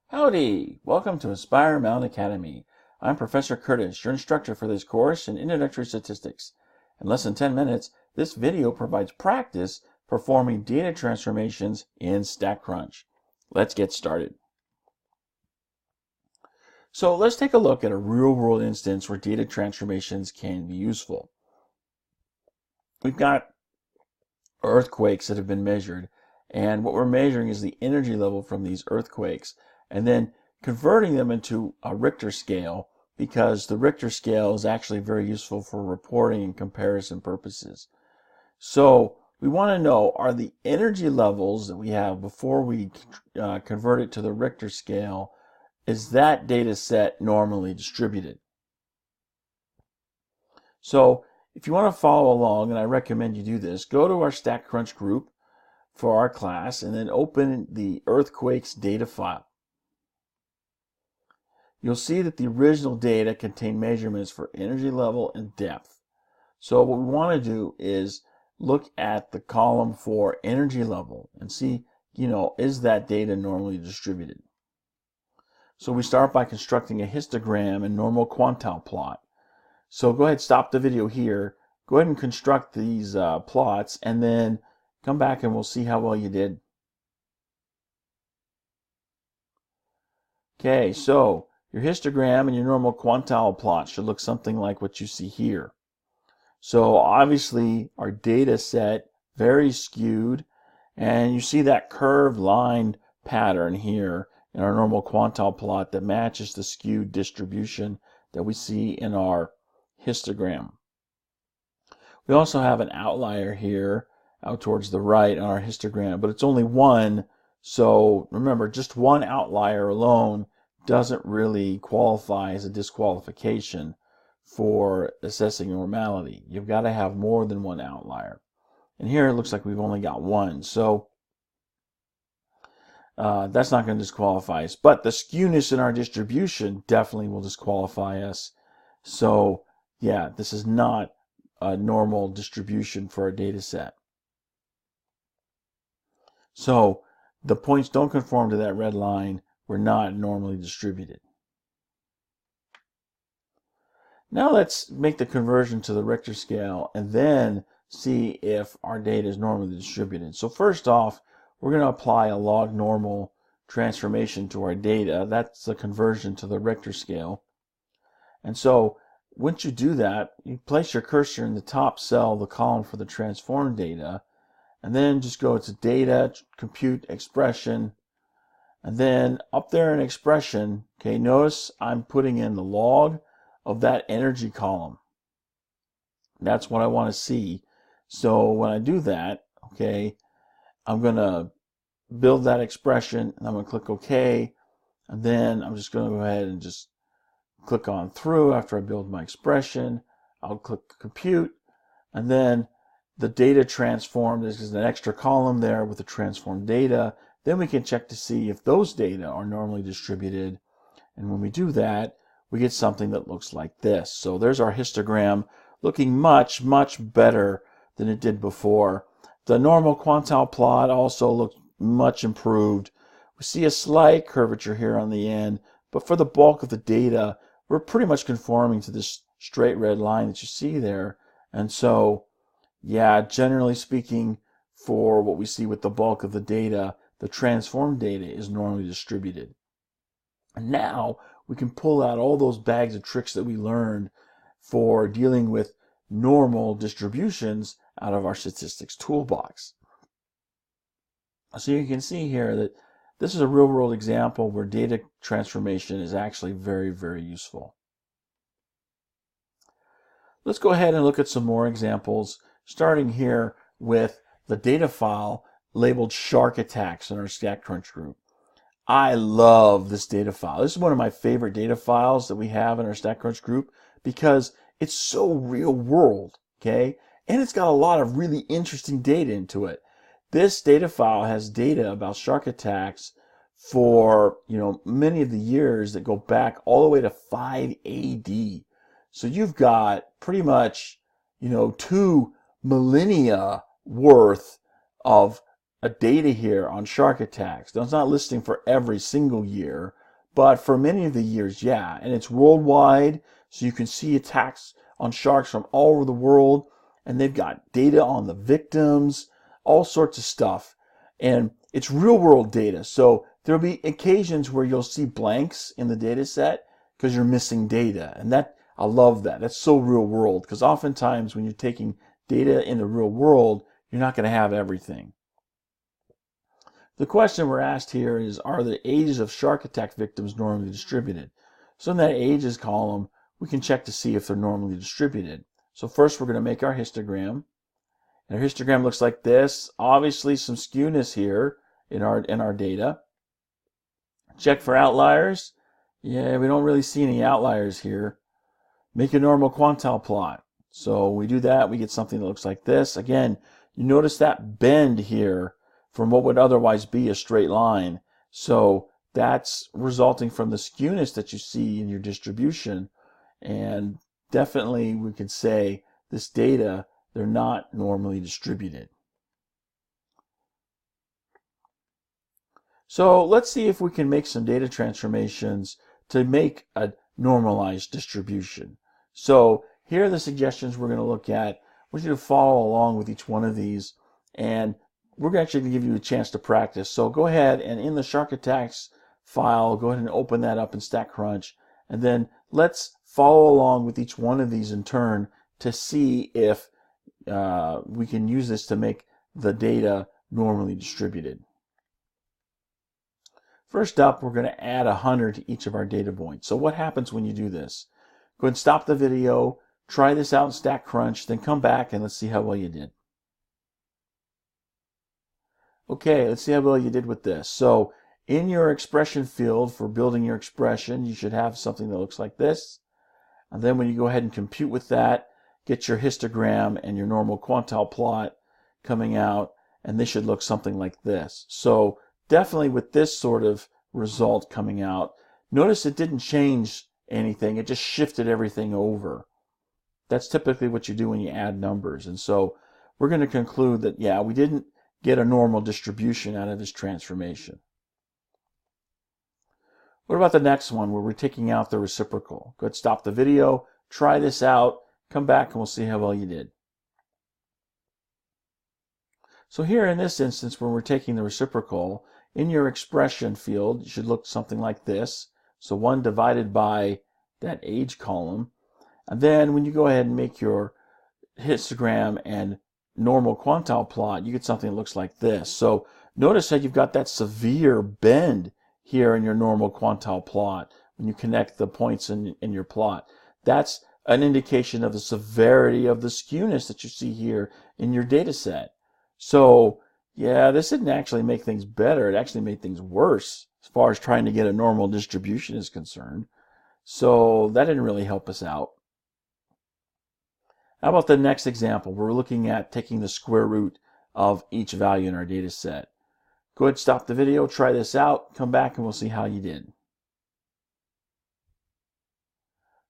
Howdy! Welcome to Aspire Mountain Academy. I'm Professor Curtis, your instructor for this course in Introductory Statistics. In less than 10 minutes, this video provides practice performing data transformations in StatCrunch. Let's get started. So let's take a look at a real-world instance where data transformations can be useful. We've got earthquakes that have been measured, and what we're measuring is the energy level from these earthquakes, and then converting them into a Richter scale, because the Richter scale is actually very useful for reporting and comparison purposes. So we want to know, are the energy levels that we have before we convert it to the Richter scale, is that data set normally distributed? So if you want to follow along, and I recommend you do this, go to our StatCrunch group for our class and then open the earthquakes data file. You'll see that the original data contain measurements for energy level and depth. So what we want to do is look at the column for energy level and see, is that data normally distributed? So we start by constructing a histogram and normal quantile plot. So go ahead, stop the video here, go ahead and construct these plots, and then come back and we'll see how well you did. Okay, so your histogram and your normal quantile plot should look something like what you see here. So obviously our data set very skewed, and you see that curved line pattern here in our normal quantile plot that matches the skewed distribution that we see in our histogram. We also have an outlier here out towards the right on our histogram, but it's only one. So remember, just one outlier alone doesn't really qualify as a disqualification for assessing normality. You've got to have more than one outlier. And here it looks like we've only got one. So that's not going to disqualify us. But the skewness in our distribution definitely will disqualify us. So yeah, this is not a normal distribution for our data set. So the points don't conform to that red line. We're not normally distributed. Now let's make the conversion to the Richter scale and then see if our data is normally distributed. So first off, we're going to apply a log normal transformation to our data. That's the conversion to the Richter scale. And so once you do that, you place your cursor in the top cell of the column for the transformed data, and then just go to Data, Compute, Expression, and then up there in Expression, okay, notice I'm putting in the log of that energy column. That's what I want to see. So when I do that, okay, I'm going to build that expression, and I'm going to click OK, and then I'm just going to go ahead and just click on through after I build my expression. I'll click compute, and then the data transformed is an extra column there with the transformed data. Then we can check to see if those data are normally distributed. And when we do that, we get something that looks like this. So there's our histogram looking much, much better than it did before. The normal quantile plot also looks much improved. We see a slight curvature here on the end, but for the bulk of the data, we're pretty much conforming to this straight red line that you see there. And so, yeah, generally speaking, for what we see with the bulk of the data, the transformed data is normally distributed. And now we can pull out all those bags of tricks that we learned for dealing with normal distributions out of our statistics toolbox. So you can see here that this is a real-world example where data transformation is actually very, very useful. Let's go ahead and look at some more examples, starting here with the data file labeled Shark Attacks in our StatCrunch group. I love this data file. This is one of my favorite data files that we have in our StatCrunch group because it's so real world, okay? And it's got a lot of really interesting data into it. This data file has data about shark attacks for, many of the years that go back all the way to 5 AD. So you've got pretty much, 2 millennia worth of a data here on shark attacks. Now, it's not listing for every single year, but for many of the years, yeah. And it's worldwide, so you can see attacks on sharks from all over the world. And they've got data on the victims, all sorts of stuff. And it's real world data. So there'll be occasions where you'll see blanks in the data set because you're missing data. And that, I love that. That's so real world, because oftentimes when you're taking data in the real world, you're not going to have everything. The question we're asked here is, are the ages of shark attack victims normally distributed? So in that ages column, we can check to see if they're normally distributed. So first we're going to make our histogram. And our histogram looks like this. Obviously some skewness here in our data. Check for outliers. Yeah, we don't really see any outliers here. Make a normal quantile plot. So we do that, we get something that looks like this. Again, you notice that bend here from what would otherwise be a straight line. So that's resulting from the skewness that you see in your distribution. And definitely we can say this data, they're not normally distributed. So let's see if we can make some data transformations to make a normalized distribution. So here are the suggestions we're going to look at. I want you to follow along with each one of these, and we're actually going to give you a chance to practice. So go ahead and in the shark attacks file, go ahead and open that up in StatCrunch, and then let's follow along with each one of these in turn to see if we can use this to make the data normally distributed. First up, we're going to add 100 to each of our data points. So what happens when you do this? Go ahead and stop the video, try this out in StatCrunch, then come back and let's see how well you did. Okay, let's see how well you did with this. So in your expression field for building your expression, you should have something that looks like this. And then when you go ahead and compute with that, get your histogram and your normal quantile plot coming out, and this should look something like this. So definitely with this sort of result coming out, notice it didn't change anything, it just shifted everything over. That's typically what you do when you add numbers. And so we're going to conclude that, yeah, we didn't get a normal distribution out of this transformation. What about the next one where we're taking out the reciprocal? Go ahead, stop the video, try this out, come back and we'll see how well you did. So here in this instance, when we're taking the reciprocal, in your expression field, it should look something like this. So 1 divided by that age column. And then when you go ahead and make your histogram and normal quantile plot, you get something that looks like this. So notice how you've got that severe bend here in your normal quantile plot when you connect the points in your plot. That's an indication of the severity of the skewness that you see here in your data set. So yeah, this didn't actually make things better. It actually made things worse as far as trying to get a normal distribution is concerned. So that didn't really help us out. How about the next example? We're looking at taking the square root of each value in our data set. Go ahead, stop the video, try this out, come back and we'll see how you did.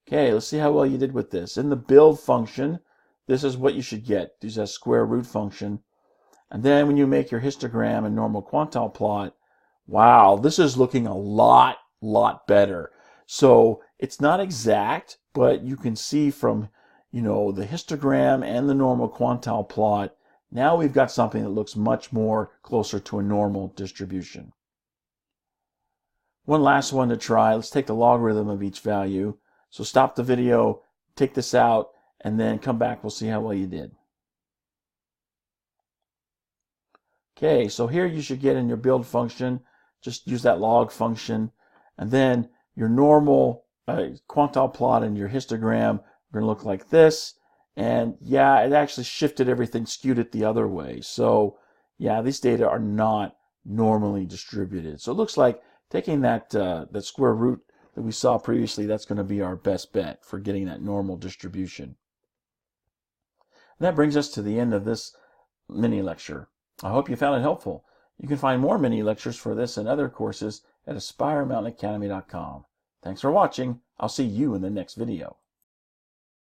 Okay, let's see how well you did with this. In the build function, this is what you should get. Use that square root function. And then when you make your histogram and normal quantile plot, wow, this is looking a lot better. So it's not exact, but you can see from, the histogram and the normal quantile plot, now we've got something that looks much more closer to a normal distribution. One last one to try. Let's take the logarithm of each value. So stop the video, take this out, and then come back. We'll see how well you did. Okay, so here you should get in your build function, just use that log function, and then your normal quantile plot and your histogram are going to look like this. And yeah, it actually shifted everything, skewed it the other way. So yeah, these data are not normally distributed. So it looks like taking that square root that we saw previously, that's going to be our best bet for getting that normal distribution. And that brings us to the end of this mini lecture. I hope you found it helpful. You can find more mini lectures for this and other courses at AspireMountainAcademy.com. Thanks for watching. I'll see you in the next video.